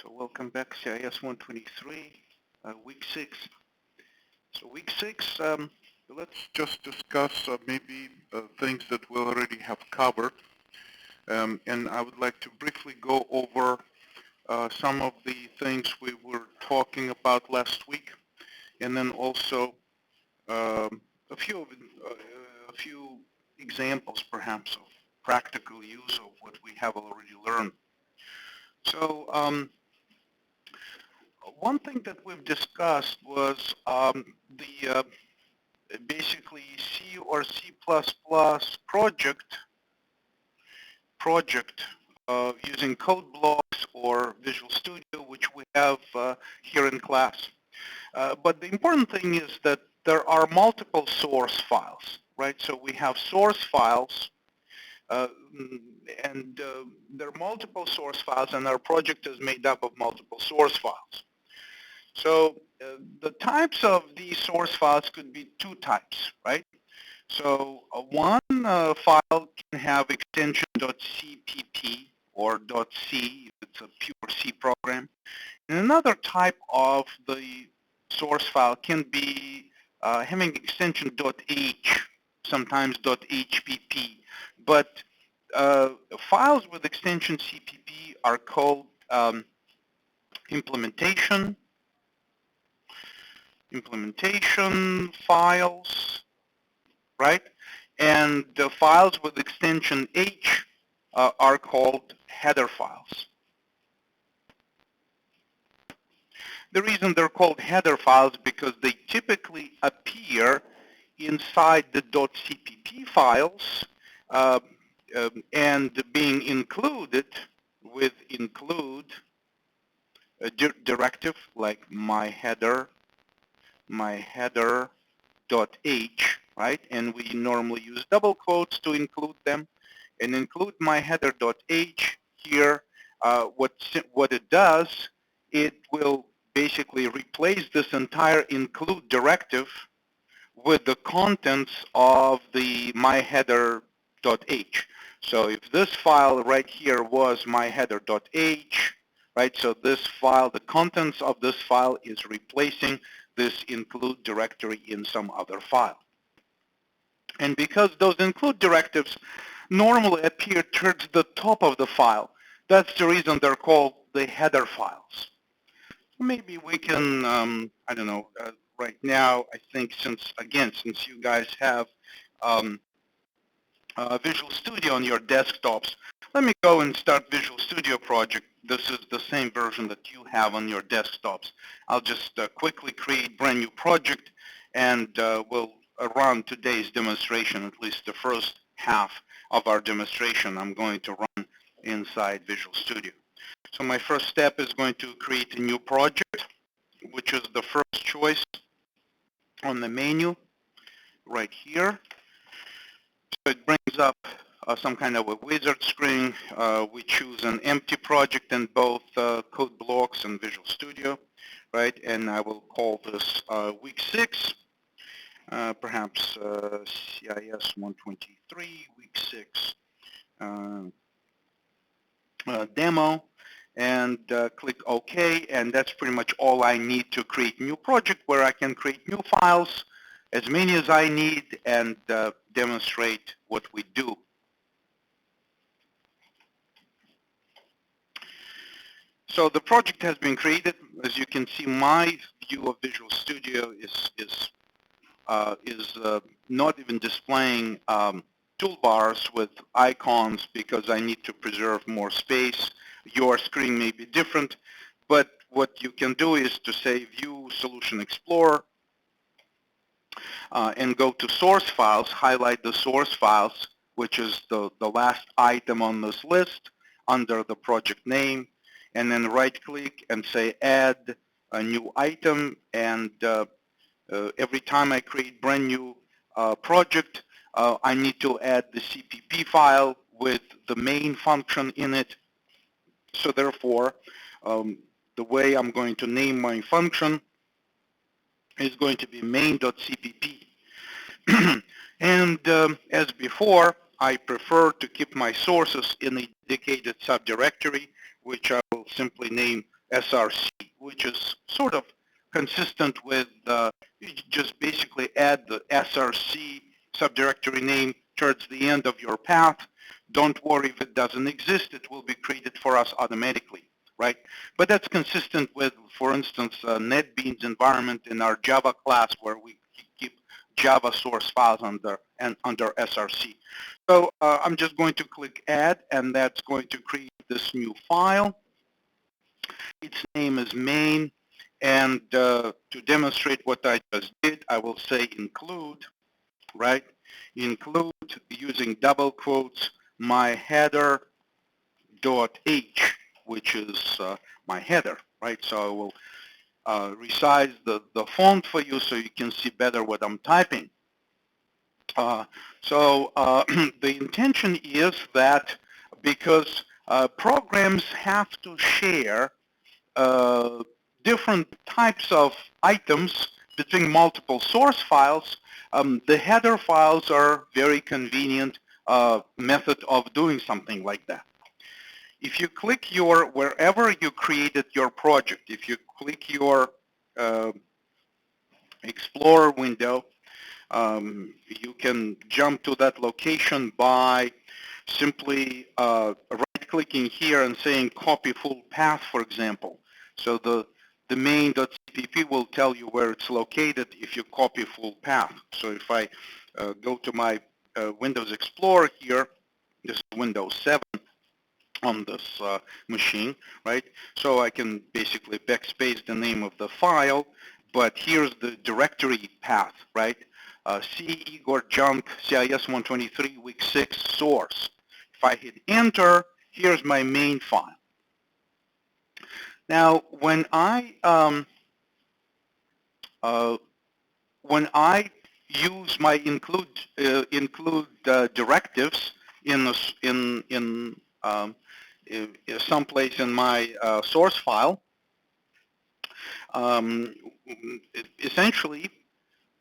So welcome back, CIS 123, week 6. So week 6, let's just discuss maybe things that we already have covered. And I would like to briefly go over some of the things we were talking about last week, and then also a few examples perhaps of practical use of what we have already learned. So one thing that we've discussed was basically C or C++ project using code blocks or Visual Studio, which we have here in class. But the important thing is that there are multiple source files, right? So we have source files, and there are multiple source files, and our project is made up of multiple source files. So the types of these source files could be two types, right? So one file can have extension .cpp or .c if it's a pure C program. And another type of the source file can be having extension .h, sometimes .hpp. But files with extension CPP are called implementation files, right? And the files with extension H are called header files. The reason they're called header files because they typically appear inside the .cpp files and being included with include a directive like my header.h, right? And we normally use double quotes to include them. And include my header.h here, what it does, it will basically replace this entire include directive with the contents of the my header.h. So if this file right here was my header.h, right, so this file, the contents of this file is replacing this include directory in some other file. And because those include directives normally appear towards the top of the file, that's the reason they're called the header files. Maybe we can, I don't know, right now, I think since you guys have Visual Studio on your desktops, let me go and start Visual Studio project. This is the same version that you have on your desktops. I'll just quickly create brand new project, and we'll run today's demonstration, at least the first half of our demonstration I'm going to run inside Visual Studio. So my first step is going to create a new project, which is the first choice on the menu right here. So it brings up some kind of a wizard screen. We choose an empty project in both code blocks and Visual Studio, right? And I will call this week 6, perhaps CIS 123, week 6 demo, and click OK. And that's pretty much all I need to create a new project where I can create new files, as many as I need, and demonstrate what we do. So the project has been created. As you can see, my view of Visual Studio is not even displaying toolbars with icons because I need to preserve more space. Your screen may be different, but what you can do is to say View Solution Explorer and go to Source Files, highlight the source files, which is the last item on this list under the project name, and then right-click and say Add a new item, and every time I create brand new project, I need to add the CPP file with the main function in it. So therefore, the way I'm going to name my function is going to be main.cpp. And as before, I prefer to keep my sources in a dedicated subdirectory, which I will simply name src, which is sort of consistent with you just basically add the src subdirectory name towards the end of your path. Don't worry if it doesn't exist. It will be created for us automatically, right? But that's consistent with, for instance, NetBeans environment in our Java class where we keep Java source files under src. So I'm just going to click add, and that's going to create this new file. Its name is main, and to demonstrate what I just did, I will say include, right? Include, using double quotes, my header dot h, which is my header, right? So I will resize the font for you so you can see better what I'm typing. The intention is that because programs have to share different types of items between multiple source files, the header files are very convenient method of doing something like that. If you click wherever you created your project, if you click your Explorer window, you can jump to that location by simply right-clicking here and saying copy full path, for example. So the main.cpp will tell you where it's located if you copy full path. So if I go to my Windows Explorer here, this is Windows 7 on this machine, right? So I can basically backspace the name of the file, but here's the directory path, right? C Igor Junk CIS 123 week 6 source. If I hit enter, here's my main file. Now, when I use my include directives in someplace in my source file, essentially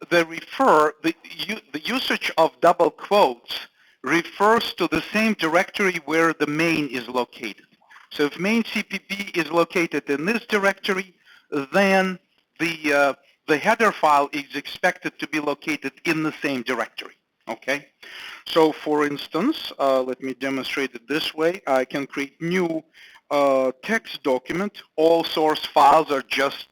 the usage of double quotes refers to the same directory where the main is located. So if main CPP is located in this directory, then the header file is expected to be located in the same directory. Okay. So for instance, let me demonstrate it this way. I can create new text document. All source files are just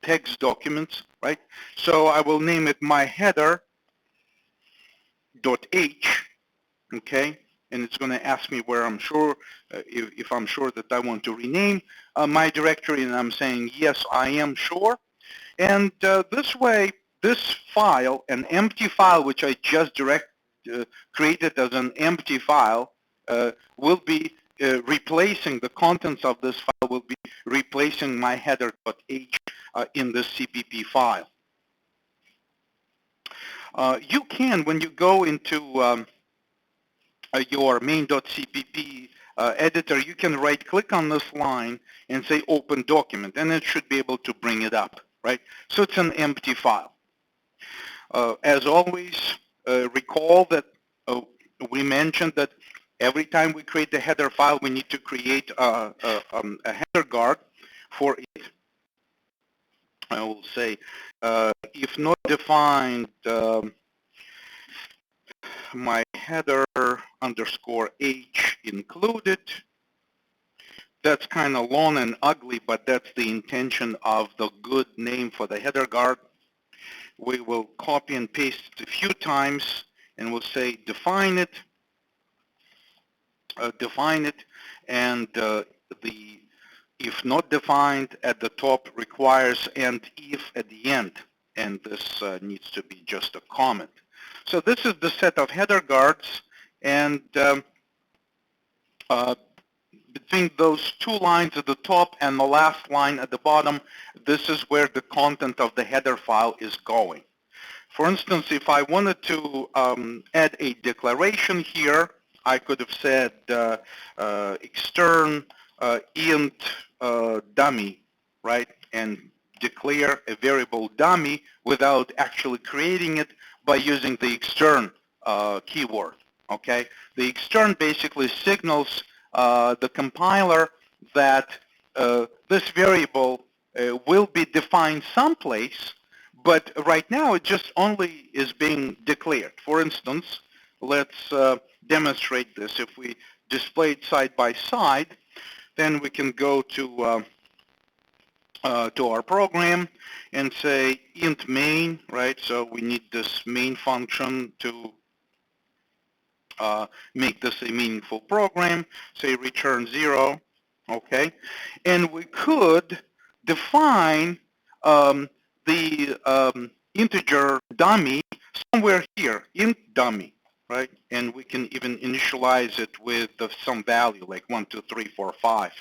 text documents, right? So I will name it my header.h, okay? And it's going to ask me where I'm sure, if I'm sure that I want to rename my directory, and I'm saying, yes, I am sure. And this way, this file, an empty file, which I just created as an empty file, will be replacing the contents of this file, will be replacing my header.h in this CPP file. You can, when you go into your main.cpp editor, you can right-click on this line and say Open Document, and it should be able to bring it up, right? So it's an empty file. As always, recall that we mentioned that every time we create a header file, we need to create a header guard for it. I will say, if not defined, my header underscore h included. That's kind of long and ugly, but that's the intention of the good name for the header guard. We will copy and paste it a few times, and we'll say define it, and the if not defined at the top requires and if at the end, and this needs to be just a comment. So this is the set of header guards, and between those two lines at the top and the last line at the bottom, this is where the content of the header file is going. For instance, if I wanted to add a declaration here, I could have said extern int dummy, right? And declare a variable dummy without actually creating it by using the extern keyword, okay? The extern basically signals the compiler that this variable will be defined someplace, but right now it just only is being declared. For instance, let's demonstrate this. If we display it side by side, then we can go to our program and say int main, right? So we need this main function to make this a meaningful program. Say return 0, okay? And we could define the integer dummy somewhere here, int dummy, right? And we can even initialize it with some value like 1, 2, 3, 4, 5.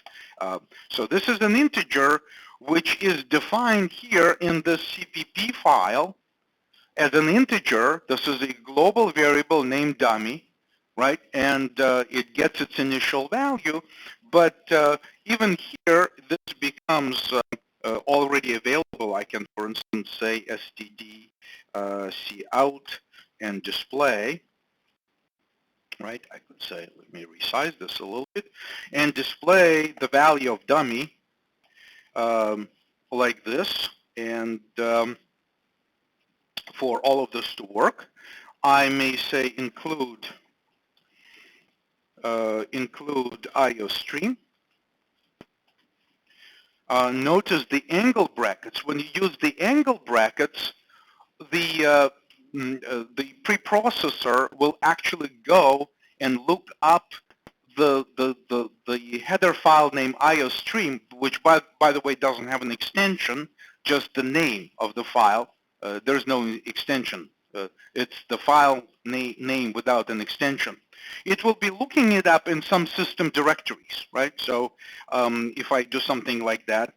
So this is an integer which is defined here in this CPP file as an integer. This is a global variable named dummy, right? And it gets its initial value. But even here, this becomes already available. I can, for instance, say std cout and display, right? I could say, let me resize this a little bit, and display the value of dummy like this. And for all of this to work, I may say include IO stream. Notice the angle brackets. When you use the angle brackets, the preprocessor will actually go and look up the header file name IO stream, which by the way doesn't have an extension, just the name of the file. There's no extension. It's the file name without an extension. It will be looking it up in some system directories, right? So if I do something like that,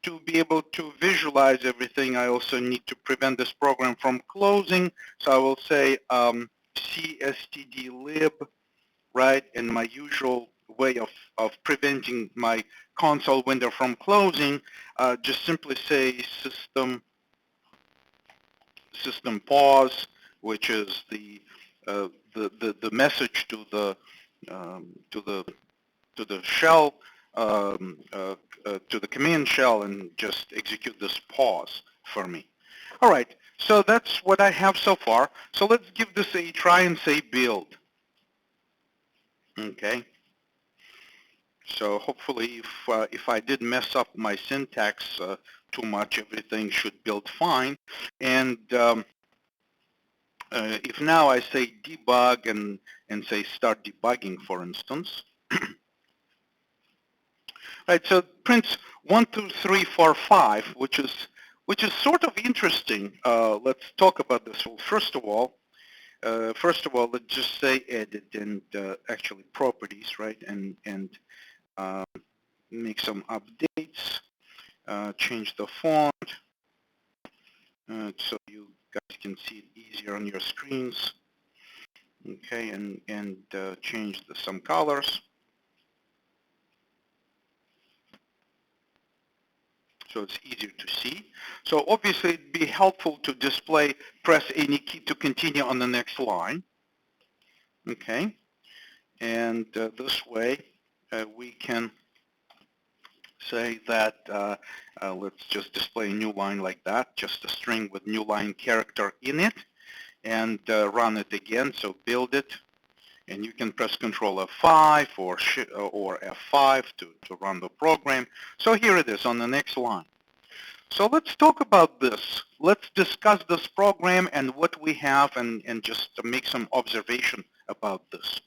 to be able to visualize everything, I also need to prevent this program from closing. So I will say cstdlib, right? And my usual way of preventing my console window from closing, just simply say system pause, which is the message to the shell, to the command shell, and just execute this pause for me. All right, so that's what I have so far. So let's give this a try and say build. Okay. So hopefully, if I did mess up my syntax too much, everything should build fine. And if now I say debug and say start debugging, for instance, right? So it prints 1, 2, 3, 4, 5, which is sort of interesting. Let's talk about this. Well, first of all, let's just say edit and actually properties, right? And make some updates. Change the font so you guys can see it easier on your screens. Okay, and change some colors so it's easier to see. So obviously it'd be helpful to display press any key to continue on the next line. Okay, and this way we can say that let's just display a new line like that, just a string with new line character in it, and run it again. So build it, and you can press Control F5 or F5 to run the program. So here it is on the next line. So let's talk about this. Let's discuss this program and what we have, and just to make some observation about this.